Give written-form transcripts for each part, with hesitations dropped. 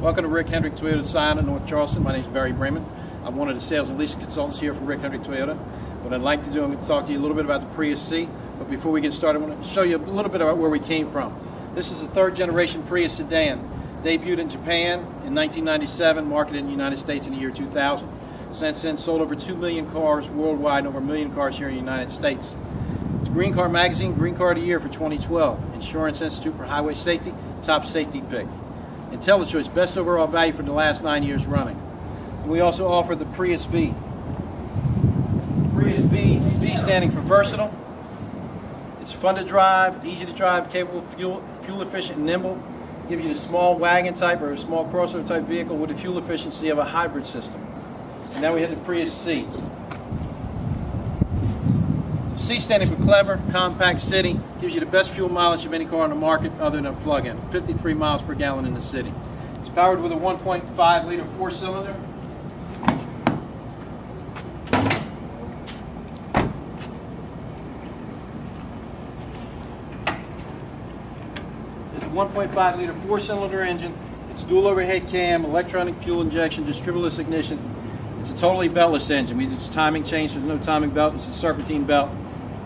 Welcome to Rick Hendrick Toyota Scion in North Charleston. My name is Barry Bremen. I'm one of the sales and leasing consultants here for Rick Hendrick Toyota. What I'd like to do, I'm going to talk to you a little bit about the Prius C. But before we get started, I want to show you a little bit about where we came from. This is a third generation Prius sedan. Debuted in Japan in 1997, marketed in the United States in the year 2000. Since then, sold over 2 million cars worldwide and over 1 million cars here in the United States. It's Green Car Magazine Green Car of the Year for 2012. Insurance Institute for Highway Safety, top safety pick. IntelliChoice, best overall value for the last 9 years running. And we also offer the Prius V. Prius V standing for versatile. It's fun to drive, easy to drive, capable, fuel efficient and nimble. Gives you the small wagon type or a small crossover type vehicle with the fuel efficiency of a hybrid system. And now we have the Prius C. C standing for clever, compact, city. Gives you the best fuel mileage of any car on the market other than a plug-in. 53 miles per gallon in the city. It's powered with a 1.5 liter four-cylinder. It's a 1.5 liter four-cylinder engine. It's dual overhead cam, electronic fuel injection, distributorless ignition. It's a totally beltless engine. We use timing chain, so there's no timing belt. It's a serpentine belt.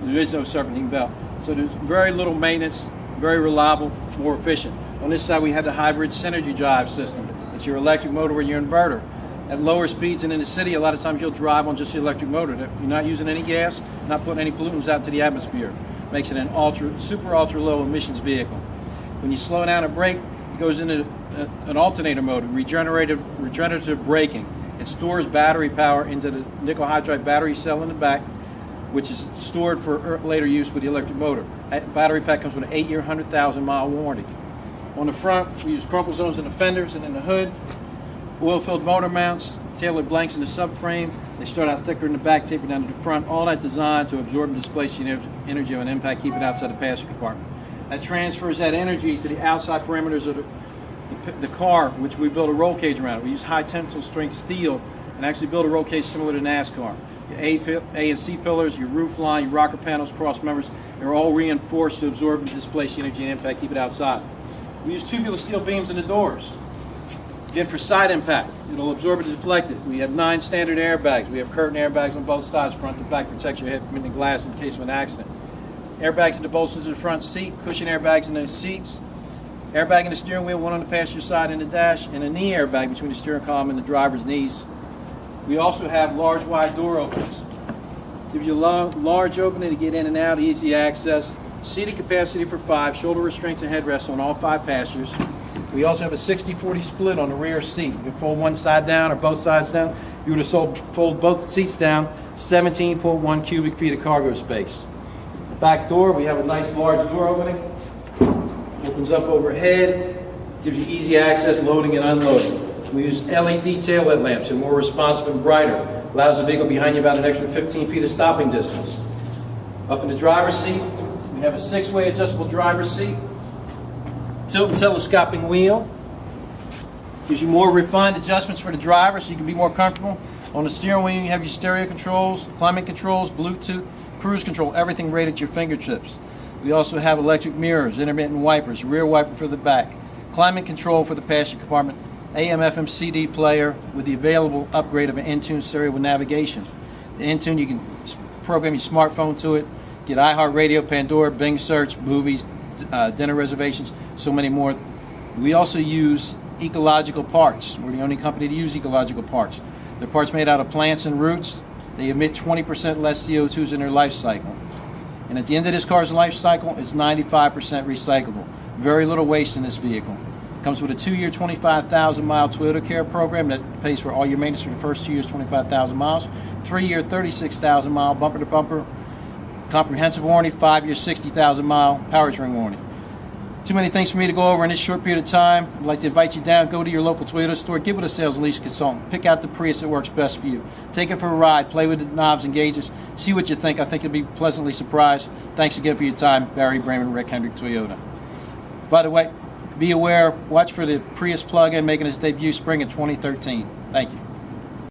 There is no serpentine belt. So there's very little maintenance, very reliable, more efficient. On this side we have the hybrid synergy drive system. It's your electric motor with your inverter. At lower speeds and in the city, a lot of times you'll drive on just the electric motor. You're not using any gas, not putting any pollutants out to the atmosphere. Makes it an super ultra low emissions vehicle. When you slow down a brake, it goes into an alternator mode, regenerative braking. It stores battery power into the nickel hydride battery cell in the back, which is stored for later use with the electric motor. That battery pack comes with an 8-year, 100,000-mile warranty. On the front, we use crumple zones in the fenders and in the hood, oil-filled motor mounts, tailored blanks in the subframe. They start out thicker in the back, taper down to the front. All that designed to absorb and displace the energy of an impact, keep it outside the passenger compartment. That transfers that energy to the outside perimeters of the car, which we build a roll cage around. We use high tensile strength steel and actually build a roll cage similar to NASCAR. Your A and C pillars, your roof line, your rocker panels, cross members, they're all reinforced to absorb and displace the energy and impact, keep it outside. We use tubular steel beams in the doors. Again, for side impact, it'll absorb and deflect it. We have 9 standard airbags. We have curtain airbags on both sides, front and back, protect your head from hitting the glass in case of an accident. Airbags in the bolsters of the front seat, cushion airbags in the seats, airbag in the steering wheel, one on the passenger side in the dash, and a knee airbag between the steering column and the driver's knees. We also have large wide door openings. Gives you a large opening to get in and out, easy access. Seating capacity for 5, shoulder restraints and headrests on all 5 passengers. We also have a 60-40 split on the rear seat. You can fold one side down or both sides down. If you were to fold both seats down, 17.1 cubic feet of cargo space. The back door, we have a nice large door opening. Opens up overhead, gives you easy access, loading and unloading. We use LED tail light lamps, and more responsive and brighter. Allows the vehicle behind you about an extra 15 feet of stopping distance. Up in the driver's seat, we have a 6-way adjustable driver's seat. Tilt and telescoping wheel. Gives you more refined adjustments for the driver so you can be more comfortable. On the steering wheel, you have your stereo controls, climate controls, Bluetooth, cruise control, everything right at your fingertips. We also have electric mirrors, intermittent wipers, rear wiper for the back, climate control for the passenger compartment, AM, FM, CD player with the available upgrade of an Intune stereo with navigation. The Intune, you can program your smartphone to it, get iHeartRadio, Pandora, Bing search, movies, dinner reservations, so many more. We also use ecological parts. We're the only company to use ecological parts. They're parts made out of plants and roots. They emit 20% less CO2s in their life cycle. And at the end of this car's life cycle, it's 95% recyclable. Very little waste in this vehicle. Comes with a 2-year, 25,000-mile Toyota Care program that pays for all your maintenance for the first 2 years, 25,000 miles. 3-year, 36,000-mile bumper-to-bumper comprehensive warranty. 5-year, 60,000-mile powertrain warranty. Too many things for me to go over in this short period of time. I'd like to invite you down, go to your local Toyota store, give it a sales and lease consultant. Pick out the Prius that works best for you. Take it for a ride, play with the knobs and gauges, see what you think. I think you'll be pleasantly surprised. Thanks again for your time. Barry Bremen, Rick Hendrick Toyota. By the way, be aware, watch for the Prius plug-in making its debut spring of 2013. Thank you.